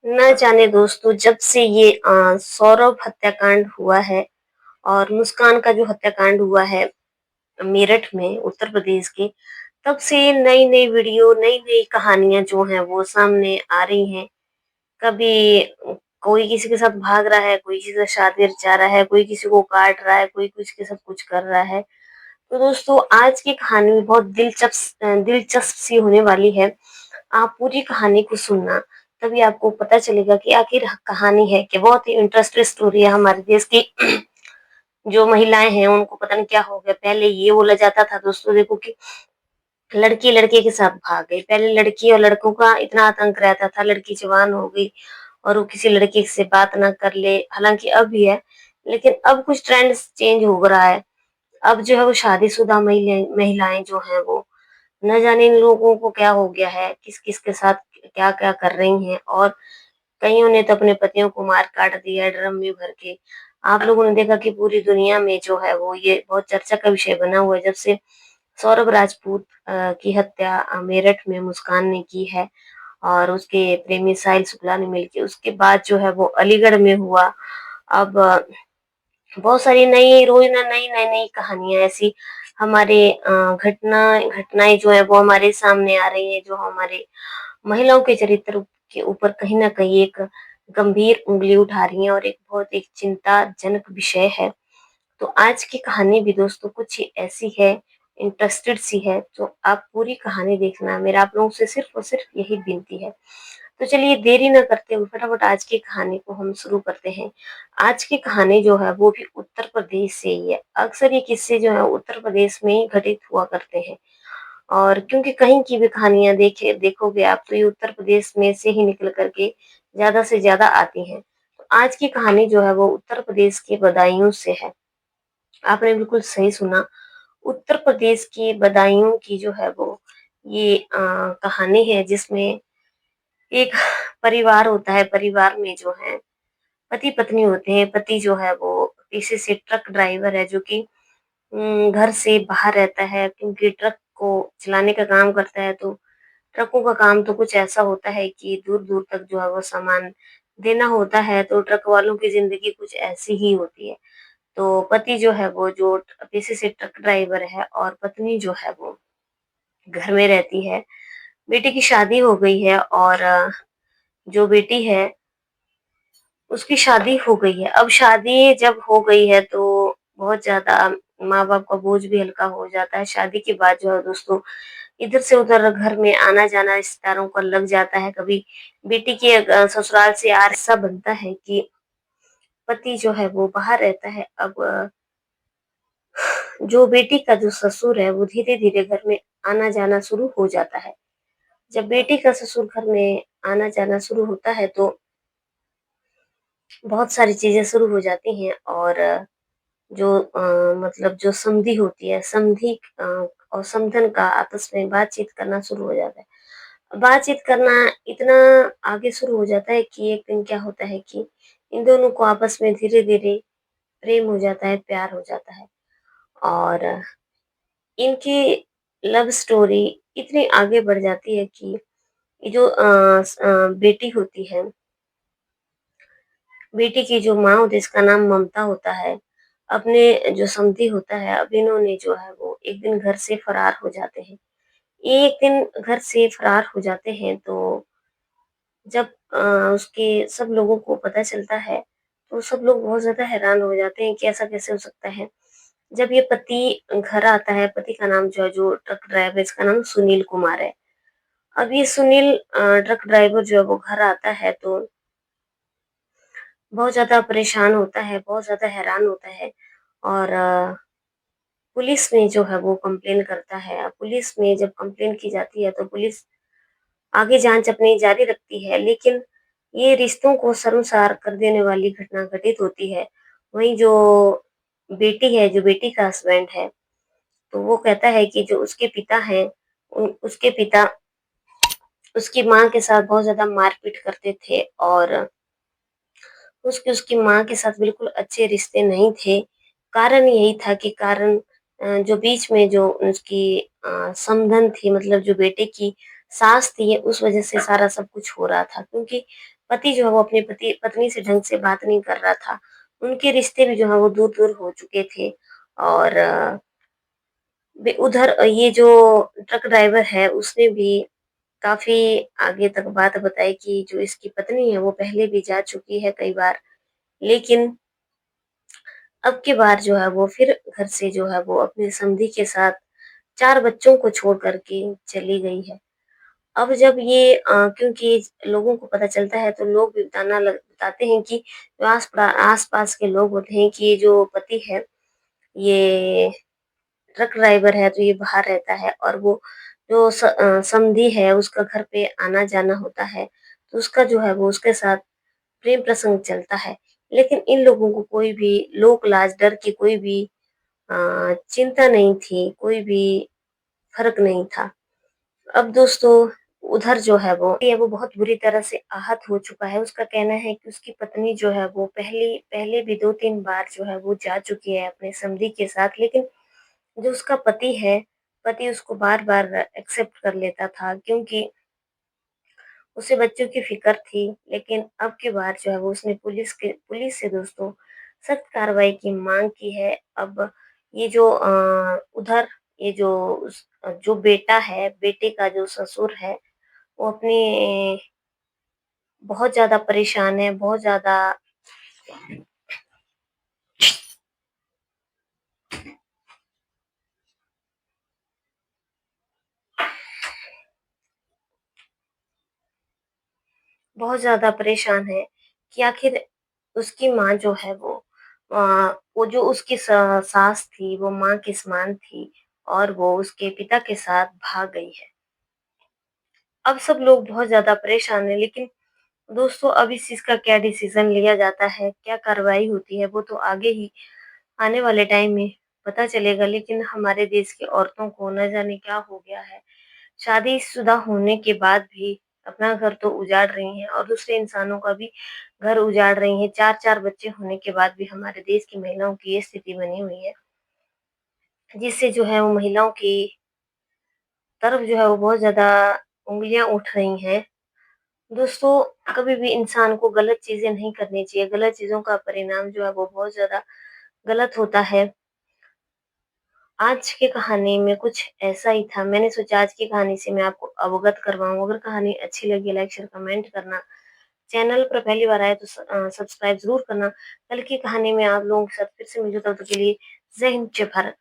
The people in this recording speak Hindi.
न जाने दोस्तों जब से ये सौरभ हत्याकांड हुआ है और मुस्कान का जो हत्याकांड हुआ है मेरठ में उत्तर प्रदेश के, तब से नई-नई वीडियो, नई-नई कहानियाँ जो हैं वो सामने आ रही हैं। कभी कोई किसी के साथ भाग रहा है, कोई किसी के साथ शादी रचा रहा है, कोई किसी को काट रहा है, कोई कुछ के साथ कुछ कर रहा है। तो दोस्तों आज की कहानी में बहुत दिलचस्प सी होने वाली है। आप पूरी कहानी को सुनना, तभी आपको पता चलेगा कि आखिर कहानी है क्या। बहुत ही इंटरेस्टिंग स्टोरी है हमारे देश की। जो महिलाएँ हैं उनको पता नहीं क्या हो गया। पहले ये बोला जाता था दोस्तों देखो कि लड़की लड़के के साथ भाग गई। पहले लड़की और लड़कों का इतना आतंक रहता था, लड़की जवान हो गई और वो किसी लड़के से बात ना कर ले, हालाँकि अब भी है, लेकिन अब कुछ ट्रेंड चेंज हो रहा है। अब जो है वो शादीशुदा महिलाएँ जो हैं वो न जाने इन लोगों को क्या हो गया है, किस-किस के साथ क्या-क्या कर रही हैं और कईयों ने तो अपने पतियों को मार काट दिया है ड्रम में भर के। आप लोगों ने देखा कि पूरी दुनिया में जो है वो ये बहुत चर्चा का विषय बना हुआ है जब से सौरभ राजपूत की हत्या मेरठ में मुस्कान ने की है और उसके प्रेमी साहिल शुक्ला ने मिलके उसके बाद जो है वो अलीगढ़ में हुआ। अब बहुत सारी नई रोज ना नई कहानियाँ ऐसी हमारे घटनाएँ जो है वो हमारे सामने आ रही हैं, जो हमारे महिलाओं के चरित्र के ऊपर कहीं न कहीं एक गंभीर उँगली उठा रही हैं और एक बहुत एक चिंताजनक विषय है। तो आज की कहानी भी दोस्तों कुछ ऐसी है, इंटरेस्टेड सी है, तो आप पूरी कहानी देखना। मेरा आप लोगों से सिर्फ़ और सिर्फ़ यही विनती है। तो चलिए देरी ना करते हुए फटाफट आज की कहानी को हम शुरू करते हैं। आज की कहानी जो है वो भी उत्तर प्रदेश से ही है। अक्सर ये किस्से जो हैं उत्तर प्रदेश में ही घटित हुआ करते हैं और क्योंकि कहीं की भी कहानियाँ देखोगे आप तो ये उत्तर प्रदेश में से ही निकल कर के ज़्यादा से ज़्यादा आती हैं। तो आज की कहानी जो है वो उत्तर प्रदेश के बदायूँ से है। आपने बिल्कुल सही सुना, उत्तर प्रदेश के बदायूं की जो है वो ये कहानी है जिसमें एक परिवार होता है, परिवार में जो है पति-पत्नी होते हैं। पति जो है वो पेशे से ट्रक ड्राइवर है जो कि घर से बाहर रहता है क्योंकि ट्रक को चलाने का काम करता है तो ट्रकों का काम तो कुछ ऐसा होता है कि दूर-दूर तक जो है वो सामान देना होता है, तो ट्रक वालों की ज़िंदगी कुछ ऐसी ही होती है। तो पति जो है वो जो पेशे से ट्रक ड्राइवर है और पत्नी जो है वो घर में रहती है। बेटे की शादी हो गई है और जो बेटी है उसकी शादी हो गई है। अब शादी जब हो गई है तो बहुत ज़्यादा माँ-बाप का बोझ भी हल्का हो जाता है। शादी के बाद जो है दोस्तों इधर से उधर घर में आना-जाना रिश्तेदारों का लग जाता है। कभी बेटी के ससुराल से ऐसा बनता है कि पति जो है वो बाहर रहता है। अब जो बेटी का जो ससुर है वो धीरे-धीरे घर में आना-जाना शुरू हो जाता है। जब बेटी का ससुर घर में आना-जाना शुरू होता है तो बहुत सारी चीज़ें शुरू हो जाती हैं और जो मतलब जो समधी होती है, समधी और समधन का आपस में बातचीत करना शुरू हो जाता है। बातचीत करना इतना आगे शुरू हो जाता है कि एक दिन क्या होता है कि इन दोनों को आपस में धीरे-धीरे प्रेम हो जाता है, प्यार हो जाता है और इनकी लव स्टोरी इतनी आगे बढ़ जाती है कि ये जो बेटी होती है, बेटी की जो माँ होती है इसका नाम ममता होता है। अपने जो समधी होता है अब इन्होंने जो है वो एक दिन घर से फरार हो जाते हैं। एक दिन घर से फरार हो जाते हैं तो जब उसके सब लोगों को पता चलता है, तो सब लोग बहुत ज़्यादा हैरान हो जाते हैं कि ऐसा कैसे हो सकता है? जब ये पति घर आता है, पति का नाम जो है जो ट्रक ड्राइवर इसका नाम सुनील कुमार है। अब ये सुनील ट्रक ड्राइवर जो है वो घर आता है तो बहुत ज़्यादा परेशान होता है, बहुत ज़्यादा हैरान होता है और पुलिस में जो है वो कंप्लेन करता है। पुलिस में जब कंप्लेन की जाती है तो पुलिस आगे जाँच अपनी जारी रखती है, लेकिन ये रिश्तों को शर्मसार कर देने वाली घटना घटित होती है। वहीं जो बेटी है, जो बेटी का हस्बैंड है, तो वो कहता है कि जो उसके पिता हैं, उसके पिता उसकी माँ के साथ बहुत ज़्यादा मारपीट करते थे और उसके उसकी माँ के साथ बिल्कुल अच्छे रिश्ते नहीं थे। कारण यही था कि कारण जो बीच में जो उसकी समधन थी मतलब जो बेटे की सास थी उस वज़ह से सारा सब कुछ हो रहा था क्योंकि पति जो है वो अपनी पत्नी से ढंग से बात नहीं कर रहा था। उनके रिश्ते भी जो है वो दूर-दूर हो चुके थे और उधर ये जो ट्रक ड्राइवर है उसने भी काफ़ी आगे तक बात बताई कि जो इसकी पत्नी है वो पहले भी जा चुकी है कई बार, लेकिन अब की बार जो है वो फिर घर से जो है वो अपने समधी के साथ 4 बच्चों को छोड़ कर के चली गई है। अब जब ये क्योंकि लोगों को पता चलता है तो लोग भी बताते हैं कि जो आस-पास के लोग होते हैं कि ये जो पति है, ये ट्रक ड्राइवर है तो ये बाहर रहता है और वो जो समधी है उसका घर पे आना-जाना होता है, तो उसका जो है वो उसके साथ प्रेम प्रसंग चलता है। लेकिन इन लोगों को कोई भी लोक लाज डर की कोई भी चिंता नहीं थी, कोई भी फ़र्क नहीं था। अब दोस्तों उधर जो है वो बहुत बुरी तरह से आहत हो चुका है। उसका कहना है कि उसकी पत्नी जो है वो पहले भी 2-3 बार जो है वो जा चुकी है अपने समधी के साथ, लेकिन जो उसका पति उसको बार-बार एक्सेप्ट कर लेता था क्योंकि उसे बच्चों की फ़िक्र थी। लेकिन अब की बार जो है वो उसने पुलिस से दोस्तों सख्त कार्रवाई की माँग की है। अब ये जो उधर ये जो जो बेटा है, बेटे का जो ससुर है, वो अपने बहुत ज़्यादा परेशान है, बहुत ज़्यादा परेशान है कि आखिर उसकी माँ जो है वो जो उसकी सास थी, वो माँ के समान थी और वो उसके पिता के साथ भाग गई है। अब सब लोग बहुत ज़्यादा परेशान हैं, लेकिन दोस्तों अब इस चीज़ का क्या डिसीज़न लिया जाता है, क्या कार्रवाई होती है, वो तो आगे ही आने वाले टाइम में पता चलेगा। लेकिन हमारे देश की औरतों को न जाने क्या हो गया है, शादीशुदा होने के बाद भी अपना घर तो उजाड़ रही हैं और दूसरे इंसानों का भी घर उजाड़ रही हैं। 4-4 बच्चे होने के बाद भी हमारे देश की महिलाओं की ये स्थिति बनी हुई है, जिससे जो है वो महिलाओं की तरफ जो है वो बहुत ज़्यादा उँगलियाँ उठ रही हैं। दोस्तों, कभी भी इंसान को गलत चीज़ें नहीं करनी चाहिए, गलत चीज़ों का परिणाम जो है वो बहुत ज़्यादा गलत होता है। आज की कहानी में कुछ ऐसा ही था, मैंने सोचा आज की कहानी से मैं आपको अवगत करवाऊँ। अगर कहानी अच्छी लगी लाइक, शेयर, कमेंट करना। चैनल पर पहली बार आए तो सब्सक्राइब ज़रूर करना। कल की कहानी में आप लोगों के साथ फिर से मिलूँ, तब तक के लिए जय हिंद, जय भारत।